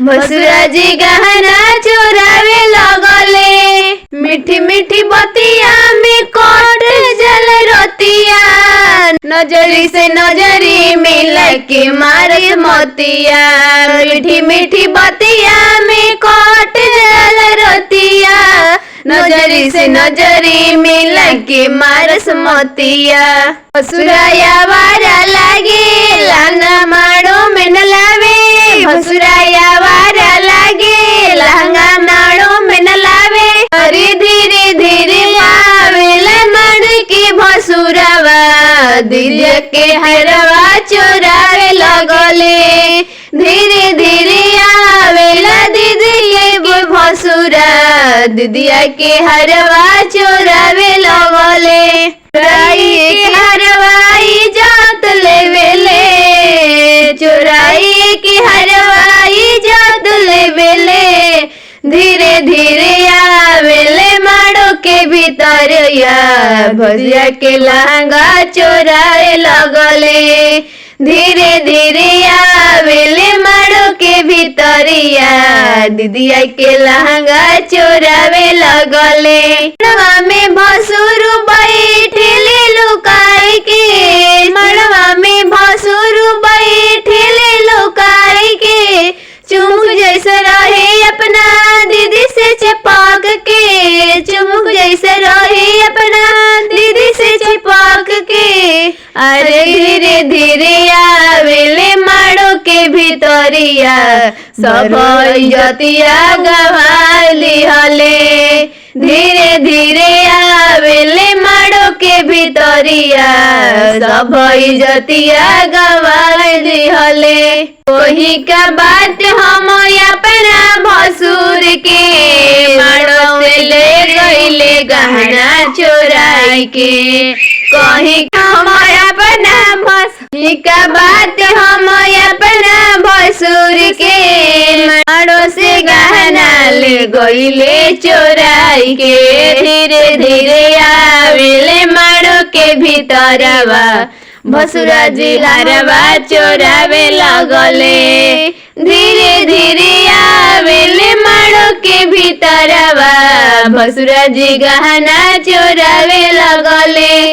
भसुरा जी गहना चोरावे लगले। मीठी मीठी बतिया में कोट जल रोतिया, नजरी से नजरी मिला के मारे मोतिया। मीठी मीठी बतिया में कोट जल रोतिया, नजरी से नजरी मिला के मारस मोतिया। भसुराया वारा लागे लाना माड़ो में न लावे, भसुराया वारा लागे लहंगा नाड़ो में न लावे। अरे धीरे धीरे आवेला मड़ के भसुरावा, दिलिया के हरवा चोरावे लगले। धीरे धीरे आवेला दीदी के भसुरा, दीदिया के हरवा चोरावे लगले। चोराई के हरवाई जात लेवेले, चोराई के हरवाई जात लेवेले। धीरे धीरे आवेले माड़ो के भीतर या, भजिया के लहंगा चोराए लगले। धीरे धीरे आवेले माड़ो के भीतरिया, दीदिया के लहंगा चोरावे लगले। मड़वा में भसुर बैठेले लुकाई के, मड़वा में भसुर बैठेले लुकाई के। चुमुक जैसे रहे अपना दीदी से चिपक के, चुमुक जैसे रहे अपना दीदी से चिपक के। अरे धीरे धीरे आवेले माड़ो के भीतरिया, सब इज्जतिया गवा लिहले। धीरे धीरे आवेले माड़ो के भीतरिया, सब इज्जतिया गवा लिहले। कोही का बात हम अपना भसुर के, माड़ो से ले गईले गहना चोराई के। कहीं हम अपना भसुर का बात हम अपना भसुर के, माड़ो से गहना ले गईले चोराई के। धीरे धीरे आवेले माड़ो के भीतरवा, भसुरा जी हरवा चोरावे लगले। धीरे धीरे आवेले माड़ो के भीतरवा, भसुरा जी गहना चोरावे लगले।